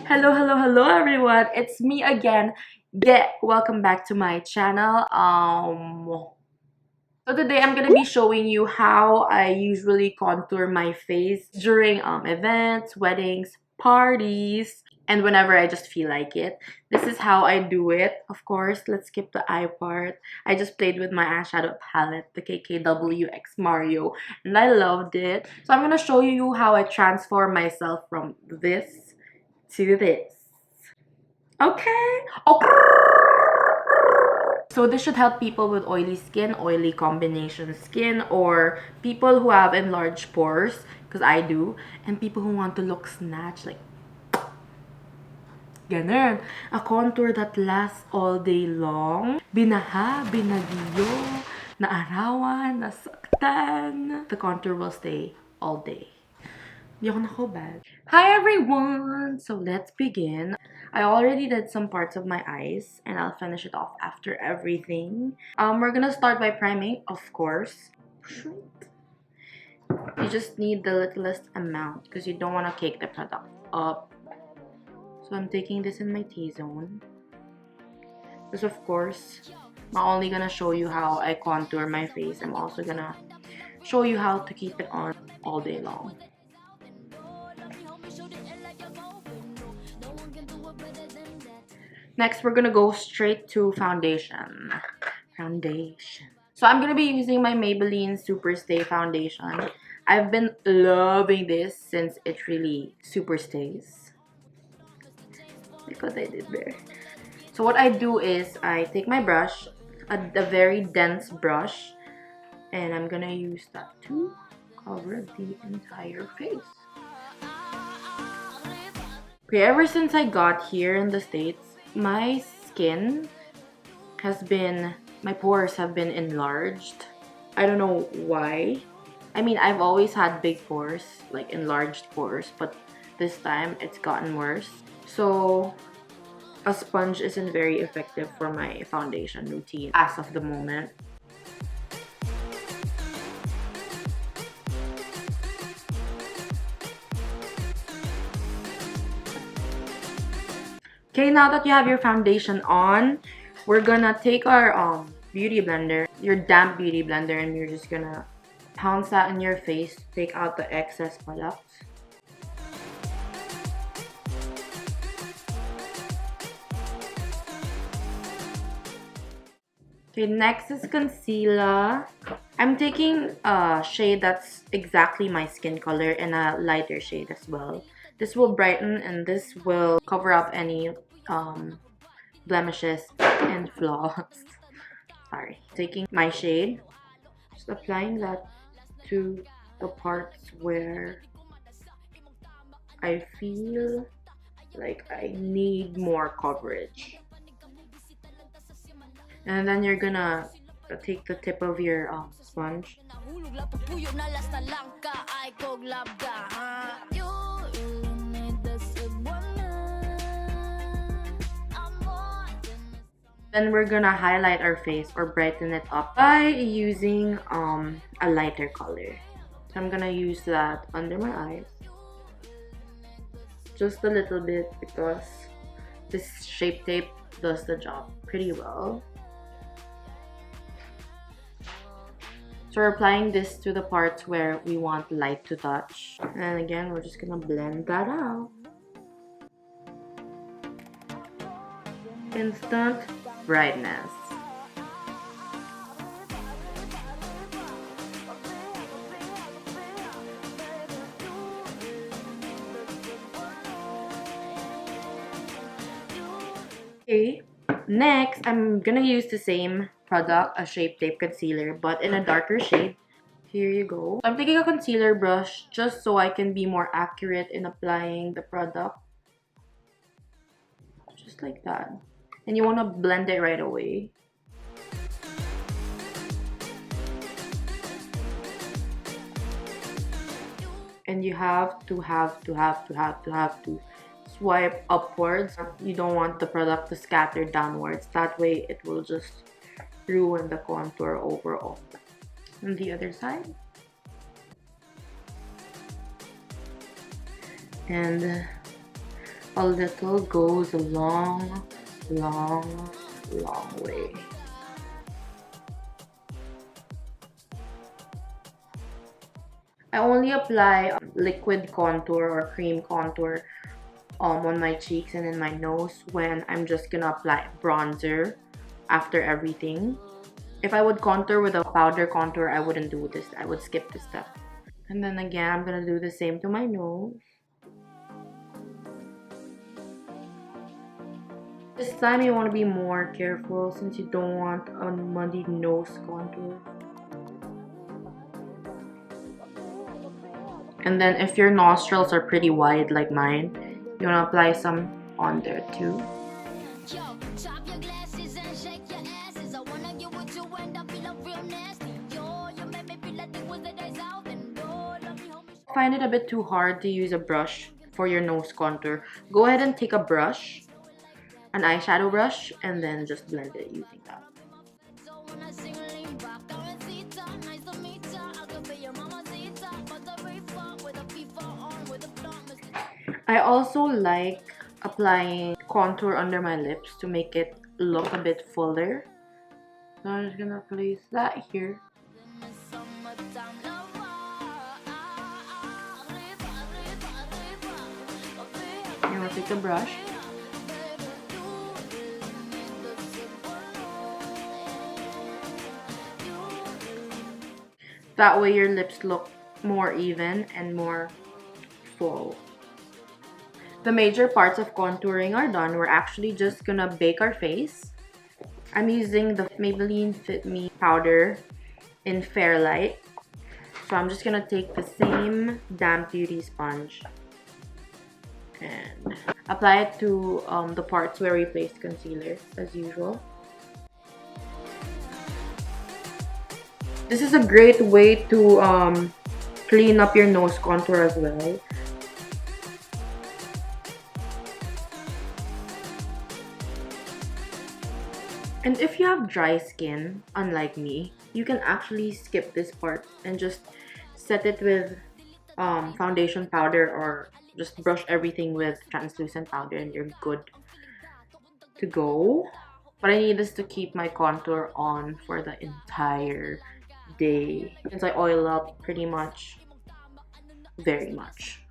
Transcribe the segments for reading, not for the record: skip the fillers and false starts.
Hello everyone. It's me again. Welcome back to my channel. So today I'm gonna be showing you how I usually contour my face during events, weddings, parties, and whenever I just feel like it. This is how I do it. Of course, let's skip the eye part. I just played with my eyeshadow palette, the KKW X Mario, and I loved it. So I'm gonna show you how I transform myself from this to this. Okay. So this should help people with oily skin, oily combination skin, or people who have enlarged pores, because I do, and people who want to look snatched, like ganun. A contour that lasts all day long. Binaha, binagyo, naarawan, nasaktan. The contour will stay all day. Di ako nakubad. Hi everyone! So let's begin. I already did some parts of my eyes and I'll finish it off after everything. We're gonna start by priming, of course. You just need the littlest amount because you don't want to cake the product up. So I'm taking this in my T-zone. Because of course, I'm not only gonna show you how I contour my face, I'm also gonna show you how to keep it on all day long. Next, we're gonna go straight to foundation. So I'm gonna be using my Maybelline Super Stay foundation. I've been loving this since it really super stays. Look what I did there. So what I do is I take my brush, a very dense brush, and I'm gonna use that to cover the entire face. Okay, ever since I got here in the States, my skin has been, my pores have been enlarged. I don't know why. I mean, I've always had big pores, like enlarged pores, but this time it's gotten worse. So a sponge isn't very effective for my foundation routine as of the moment. Okay, now that you have your foundation on, we're gonna take our beauty blender, your damp beauty blender, and you're just gonna pounce that in your face, take out the excess products. Okay, next is concealer. I'm taking a shade that's exactly my skin color and a lighter shade as well. This will brighten and this will cover up any blemishes and flaws. Sorry. Taking my shade, just applying that to the parts where I feel like I need more coverage. And then you're gonna take the tip of your sponge. Then we're gonna highlight our face or brighten it up by using a lighter color. So I'm gonna use that under my eyes. Just a little bit because this Shape Tape does the job pretty well. So we're applying this to the parts where we want light to touch. And again, we're just gonna blend that out. Instant brightness. Okay, next I'm gonna use the same product, a Shape Tape concealer, but in a darker shade. Here you go. I'm taking a concealer brush just so I can be more accurate in applying the product. Just like that. And you want to blend it right away. And you have to swipe upwards. You don't want the product to scatter downwards. That way it will just ruin the contour overall. And the other side. And A little goes a long, long, long way. I only apply liquid contour or cream contour on my cheeks and in my nose when I'm just gonna apply bronzer after everything. If I would contour with a powder contour, I wouldn't do this. I would skip this step. And then again, I'm gonna do the same to my nose. This time you want to be more careful since you don't want a muddy nose contour. And then if your nostrils are pretty wide like mine, you want to apply some on there too. Find it a bit too hard to use a brush for your nose contour. Go ahead and take a brush, an eyeshadow brush, and then just blend it using that. I also like applying contour under my lips to make it look a bit fuller. So I'm just gonna place that here. I'm gonna take a brush. That way your lips look more even and more full. The major parts of contouring are done. We're actually just gonna bake our face. I'm using the Maybelline Fit Me powder in Fairlight. So I'm just gonna take the same damp beauty sponge and apply it to the parts where we placed concealer as usual. This is a great way to clean up your nose contour as well. And if you have dry skin, unlike me, you can actually skip this part and just set it with foundation powder or just brush everything with translucent powder and you're good to go. But I need this to keep my contour on for the entire day since I oil up pretty much, very much.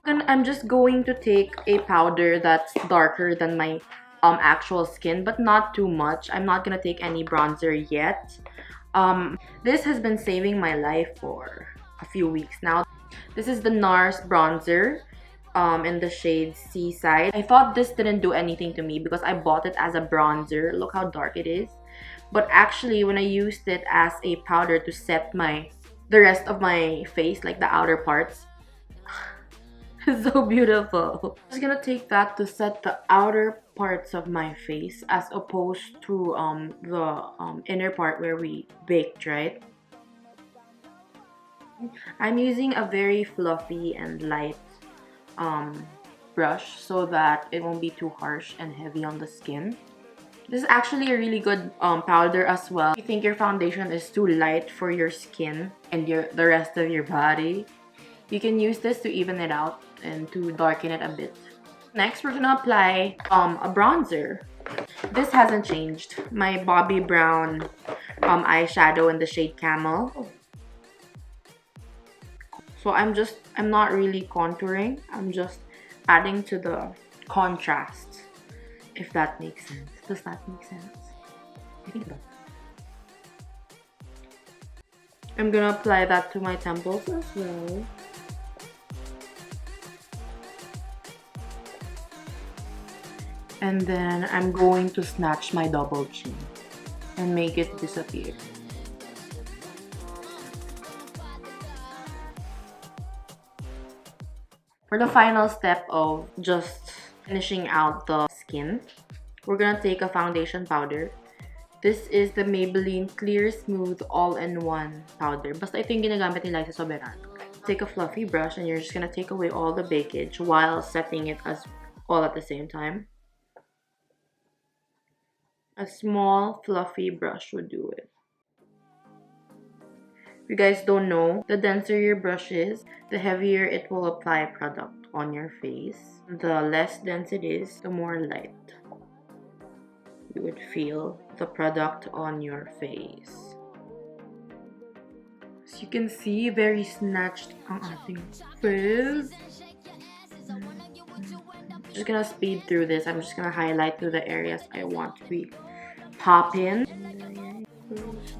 And I'm just going to take a powder that's darker than my actual skin, but not too much. I'm not gonna take any bronzer yet. This has been saving my life for a few weeks now. This is the NARS bronzer in the shade Seaside. I thought this didn't do anything to me because I bought it as a bronzer. Look how dark it is. But actually, when I used it as a powder to set the rest of my face, like the outer parts, it's so beautiful. I'm just gonna take that to set the outer parts of my face as opposed to the inner part where we baked, right? I'm using a very fluffy and light brush so that it won't be too harsh and heavy on the skin. This is actually a really good powder as well. If you think your foundation is too light for your skin and the rest of your body, you can use this to even it out and to darken it a bit. Next, we're gonna apply a bronzer. This hasn't changed. My Bobbi Brown eyeshadow in the shade Camel. So I'm not really contouring. I'm just adding to the contrast, if that makes sense. Does that make sense? I think it does. I'm gonna apply that to my temples as well. And then I'm going to snatch my double chin and make it disappear. For the final step of just finishing out the skin, we're gonna take a foundation powder. This is the Maybelline Clear Smooth All-in-One powder. Basta ito yung ginagamit nila sa Soberano. Take a fluffy brush and you're just gonna take away all the bakage while setting it all at the same time. A small fluffy brush would do it. you guys don't know, the denser your brush is, the heavier it will apply product on your face. The less dense it is, the more light you would feel the product on your face. As you can see, very snatched ang ating face. Just gonna speed through this. I'm just gonna highlight through the areas I want to be popping.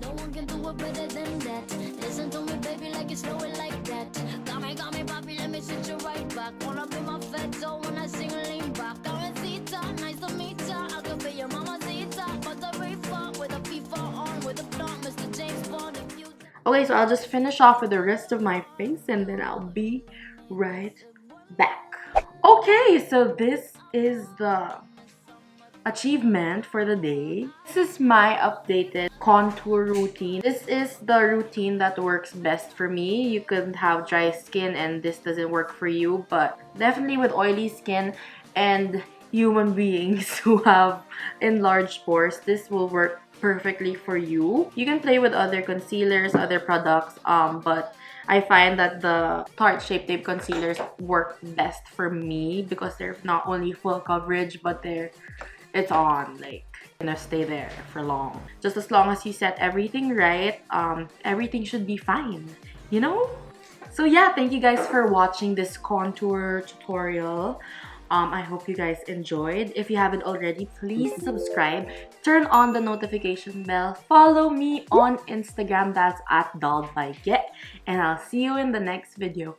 No one can do it better than that. Listen to me, baby, like it's flowing like that. Got me, papi, let me sit you right back. Wanna be my fat toe when I sing lean back. Karencita, nice to meet ya. I could be your mama Zita, but the reefer with a FIFA on, with a blunt, Mr. James Bond. Okay, so I'll just finish off with the rest of my face and then I'll be right back. Okay, so this is the achievement for the day. This is my updated contour routine. This is the routine that works best for me. You could have dry skin and this doesn't work for you, but definitely with oily skin and human beings who have enlarged pores, this will work perfectly for you. You can play with other concealers, other products, but I find that the Tarte Shape Tape concealers work best for me because they're not only full coverage, but it's on, like, gonna stay there for long. Just as long as you set everything right, everything should be fine, you know? So yeah, thank you guys for watching this contour tutorial. I hope you guys enjoyed. If you haven't already, please subscribe, turn on the notification bell, follow me on Instagram, that's at dollbyget, and I'll see you in the next video.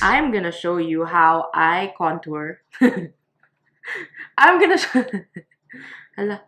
I'm gonna show you how I contour. I'm gonna show... Hala.